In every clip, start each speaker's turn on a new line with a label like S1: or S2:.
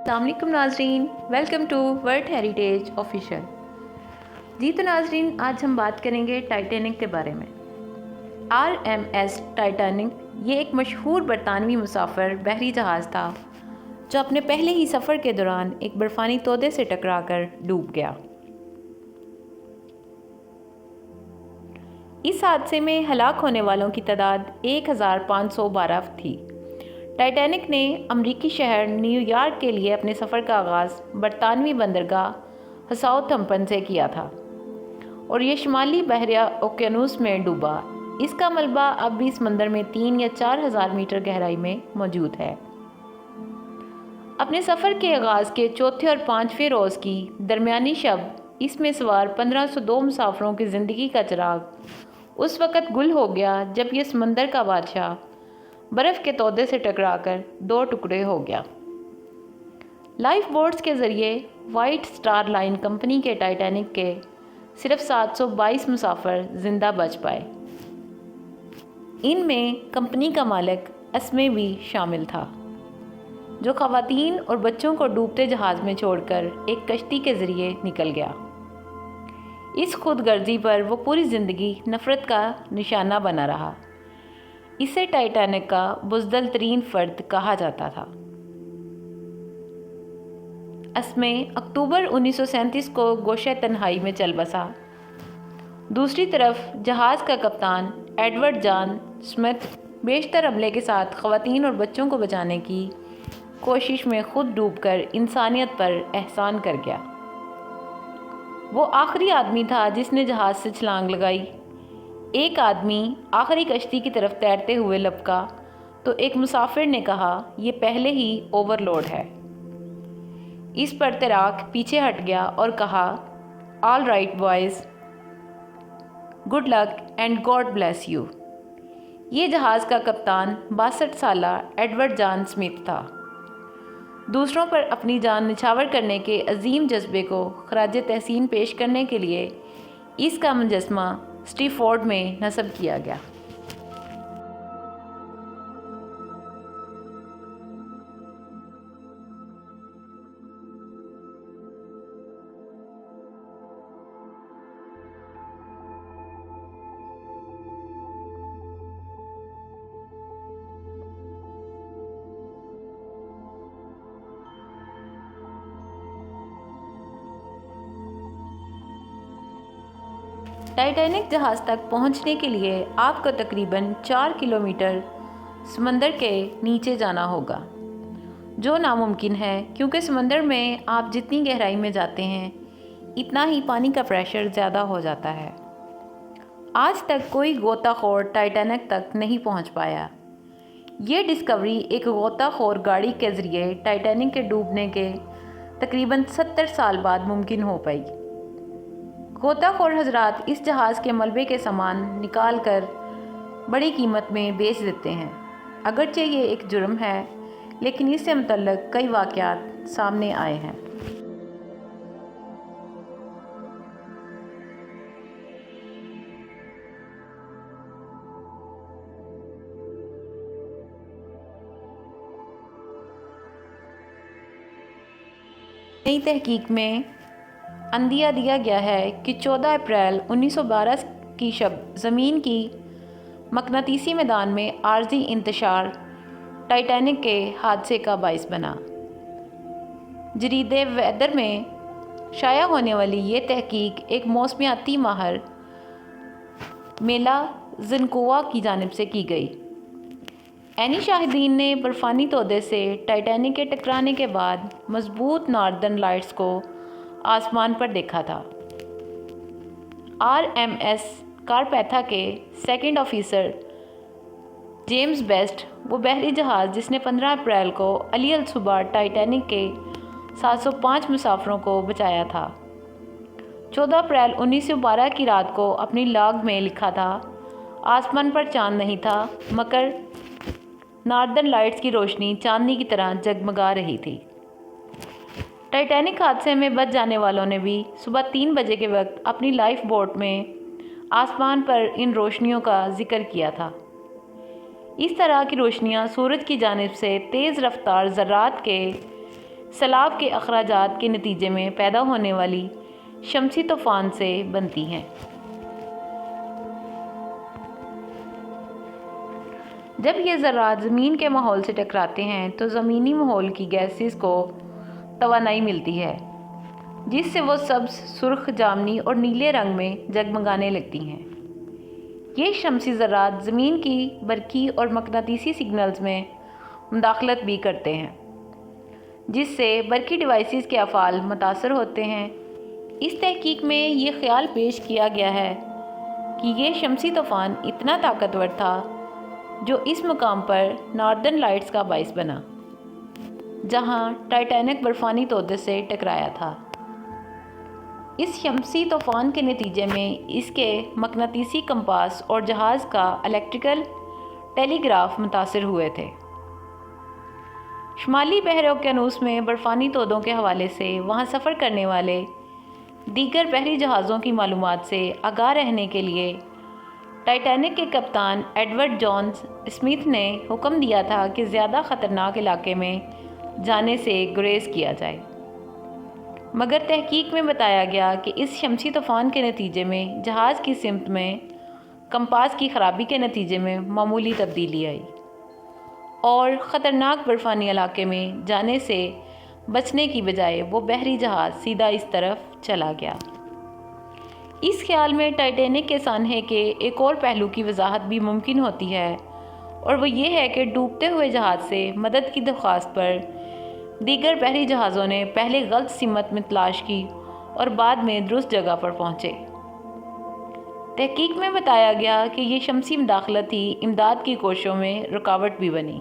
S1: السلام علیکم ناظرین، welcome to world heritage official. جی تو ناظرین، آج ہم بات کریں گے ٹائٹینک کے بارے میں۔ RMS ٹائٹینک یہ ایک مشہور برطانوی مسافر بحری جہاز تھا جو اپنے پہلے ہی سفر کے دوران ایک برفانی تودے سے ٹکرا کر ڈوب گیا۔ اس حادثے میں ہلاک ہونے والوں کی تعداد 1512 تھی۔ ٹائٹینک نے امریکی شہر نیو یارک کے لیے اپنے سفر کا آغاز برطانوی بندرگاہ ساؤتھ ہمپٹن سے کیا تھا اور یہ شمالی بحر اوقیانوس میں ڈوبا۔ اس کا ملبہ اب بھی سمندر میں 3 یا 4 ہزار میٹر گہرائی میں موجود ہے۔ اپنے سفر کے آغاز کے چوتھے اور 5ویں روز کی درمیانی شب اس میں سوار 1502 مسافروں کی زندگی کا چراغ اس وقت گل ہو گیا جب یہ سمندر کا بادشاہ برف کے تودے سے ٹکرا کر 2 ٹکڑے ہو گیا۔ لائف بوٹس کے ذریعے وائٹ سٹار لائن کمپنی کے ٹائٹینک کے صرف 722 مسافر زندہ بچ پائے۔ ان میں کمپنی کا مالک اسمے بھی شامل تھا، جو خواتین اور بچوں کو ڈوبتے جہاز میں چھوڑ کر ایک کشتی کے ذریعے نکل گیا۔ اس خود غرضی پر وہ پوری زندگی نفرت کا نشانہ بنا رہا۔ اسے ٹائٹینک کا بزدل ترین فرد کہا جاتا تھا۔ اسمے اکتوبر 1937 کو گوشہ تنہائی میں چل بسا۔ دوسری طرف جہاز کا کپتان ایڈورڈ جان سمتھ بیشتر عملے کے ساتھ خواتین اور بچوں کو بچانے کی کوشش میں خود ڈوب کر انسانیت پر احسان کر گیا۔ وہ آخری آدمی تھا جس نے جہاز سے چھلانگ لگائی۔ ایک آدمی آخری کشتی کی طرف تیرتے ہوئے لپکا تو ایک مسافر نے کہا، یہ پہلے ہی اوور لوڈ ہے۔ اس پر تیراک پیچھے ہٹ گیا اور کہا، all right boys, good luck and God bless you. یہ جہاز کا کپتان 62 سالہ ایڈورڈ جان سمتھ تھا۔ دوسروں پر اپنی جان نچھاور کرنے کے عظیم جذبے کو خراج تحسین پیش کرنے کے لیے اس کا مجسمہ اسٹیفورڈ میں نصب کیا گیا۔ ٹائٹینک جہاز تک پہنچنے کے لیے آپ کو تقریباً 4 کلومیٹر سمندر کے نیچے جانا ہوگا، جو ناممکن ہے کیونکہ سمندر میں آپ جتنی گہرائی میں جاتے ہیں اتنا ہی پانی کا پریشر زیادہ ہو جاتا ہے۔ آج تک کوئی غوطہ خور ٹائٹینک تک نہیں پہنچ پایا۔ یہ ڈسکوری ایک غوطہ خور گاڑی کے ذریعے ٹائٹینک کے ڈوبنے کے تقریباً 70 سال بعد ممکن ہو پائی۔ غوطہ خور حضرات اس جہاز کے ملبے کے سامان نکال کر بڑی قیمت میں بیچ دیتے ہیں۔ اگرچہ یہ ایک جرم ہے، لیکن اس سے متعلق کئی واقعات سامنے آئے ہیں۔ نئی تحقیق میں اندیہ دیا گیا ہے کہ 14 اپریل 1912 کی شب زمین کی مقناطیسی میدان میں عارضی انتشار ٹائٹینک کے حادثے کا باعث بنا۔ جریدے ویدر میں شائع ہونے والی یہ تحقیق ایک موسمیاتی ماہر میلا زنکووا کی جانب سے کی گئی۔ عینی شاہدین نے برفانی تودے سے ٹائٹینک کے ٹکرانے کے بعد مضبوط ناردرن لائٹس کو آسمان پر دیکھا تھا۔ RMS کارپیتھا کے سیکنڈ آفیسر جیمز بیسٹ، وہ بحری جہاز جس نے 15 اپریل کو علی الصبح ٹائٹینک کے 705 مسافروں کو بچایا تھا، 14 اپریل 1912 کی رات کو اپنی لاگ میں لکھا تھا، آسمان پر چاند نہیں تھا مگر ناردرن لائٹس کی روشنی چاندنی کی طرح جگمگا رہی تھی۔ ٹائٹینک حادثے میں بچ جانے والوں نے بھی صبح 3 بجے کے وقت اپنی لائف بوٹ میں آسمان پر ان روشنیوں کا ذکر کیا تھا۔ اس طرح کی روشنیاں سورج کی جانب سے تیز رفتار ذرات کے سیلاب کے اخراجات کے نتیجے میں پیدا ہونے والی شمسی طوفان سے بنتی ہیں۔ جب یہ ذرات زمین کے ماحول سے ٹکراتے ہیں تو زمینی ماحول کی گیسز کو توانائی ملتی ہے، جس سے وہ سبز، سرخ، جامنی اور نیلے رنگ میں جگمگانے لگتی ہیں۔ یہ شمسی ذرات زمین کی برقی اور مقناطیسی سگنلز میں مداخلت بھی کرتے ہیں، جس سے برقی ڈیوائسز کے افعال متاثر ہوتے ہیں۔ اس تحقیق میں یہ خیال پیش کیا گیا ہے کہ یہ شمسی طوفان اتنا طاقتور تھا جو اس مقام پر ناردرن لائٹس کا باعث بنا، جہاں ٹائٹینک برفانی تودے سے ٹکرایا تھا۔ اس شمسی طوفان کے نتیجے میں اس کے مقناطیسی کمپاس اور جہاز کا الیکٹریکل ٹیلی گراف متاثر ہوئے تھے۔ شمالی بحر اوقیانوس میں برفانی تودوں کے حوالے سے وہاں سفر کرنے والے دیگر بحری جہازوں کی معلومات سے آگاہ رہنے کے لیے ٹائٹینک کے کپتان ایڈورڈ جان اسمتھ نے حکم دیا تھا کہ زیادہ خطرناک علاقے میں جانے سے گریز کیا جائے، مگر تحقیق میں بتایا گیا کہ اس شمسی طوفان کے نتیجے میں جہاز کی سمت میں کمپاس کی خرابی کے نتیجے میں معمولی تبدیلی آئی اور خطرناک برفانی علاقے میں جانے سے بچنے کی بجائے وہ بحری جہاز سیدھا اس طرف چلا گیا۔ اس خیال میں ٹائٹینک کے سانحے کے ایک اور پہلو کی وضاحت بھی ممکن ہوتی ہے، اور وہ یہ ہے کہ ڈوبتے ہوئے جہاز سے مدد کی درخواست پر دیگر بحری جہازوں نے پہلے غلط سمت میں تلاش کی اور بعد میں درست جگہ پر پہنچے۔ تحقیق میں بتایا گیا کہ یہ شمسی مداخلت ہی امداد کی کوششوں میں رکاوٹ بھی بنی۔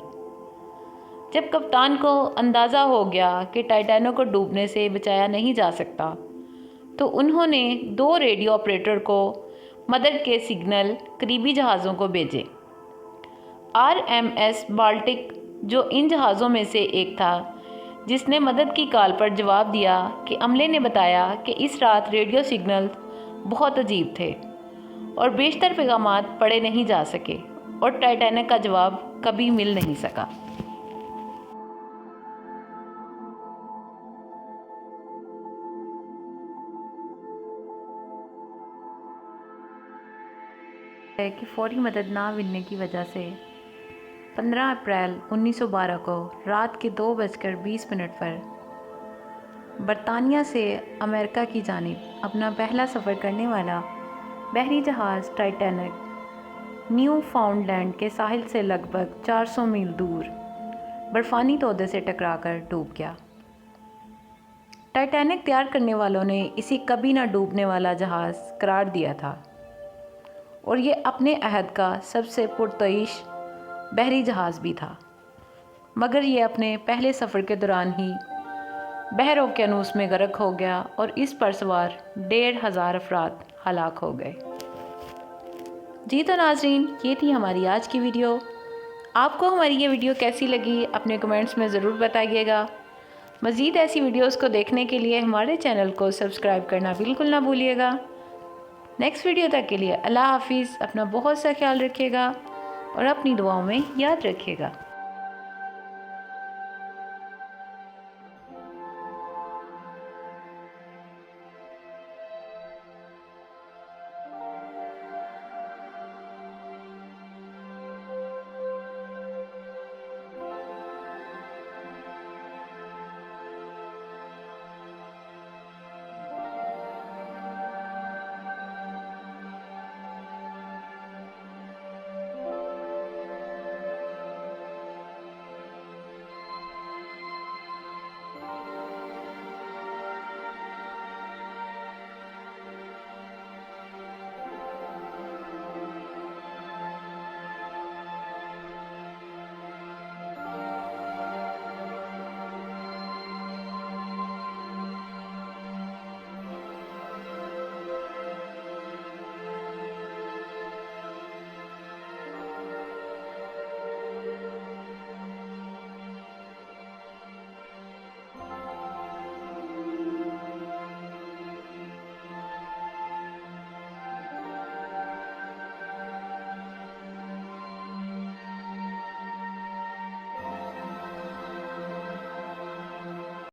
S1: جب کپتان کو اندازہ ہو گیا کہ ٹائٹینک کو ڈوبنے سے بچایا نہیں جا سکتا، تو انہوں نے 2 ریڈیو آپریٹر کو مدد کے سگنل قریبی جہازوں کو بھیجے۔ RMS بالٹک، جو ان جہازوں میں سے ایک تھا جس نے مدد کی کال پر جواب دیا، کہ عملے نے بتایا کہ اس رات ریڈیو سگنل بہت عجیب تھے اور بیشتر پیغامات پڑھے نہیں جا سکے اور ٹائٹینک کا جواب کبھی مل نہیں سکا۔ کہ فوری مدد نہ ملنے کی وجہ سے 15 اپریل 1912 کو رات کے 2:20 پر برطانیہ سے امریکہ کی جانب اپنا پہلا سفر کرنے والا بحری جہاز ٹائٹینک نیو فاؤنڈ لینڈ کے ساحل سے لگ بھگ 400 میل دور برفانی تودے سے ٹکرا کر ڈوب گیا۔ ٹائٹینک تیار کرنے والوں نے اسے کبھی نہ ڈوبنے والا جہاز قرار دیا تھا، اور یہ اپنے عہد کا سب سے پرتعیش بحری جہاز بھی تھا، مگر یہ اپنے پہلے سفر کے دوران ہی بحر اوقیانوس میں غرق ہو گیا اور اس پر سوار 1500 افراد ہلاک ہو گئے۔ جی تو ناظرین، یہ تھی ہماری آج کی ویڈیو۔ آپ کو ہماری یہ ویڈیو کیسی لگی اپنے کمنٹس میں ضرور بتائیے گا۔ مزید ایسی ویڈیوز کو دیکھنے کے لیے ہمارے چینل کو سبسکرائب کرنا بالکل نہ بھولیے گا۔ نیکسٹ ویڈیو تک کے لیے اللہ حافظ، اپنا بہت سا خیال رکھیے گا اور اپنی دعاؤں میں یاد رکھیے گا۔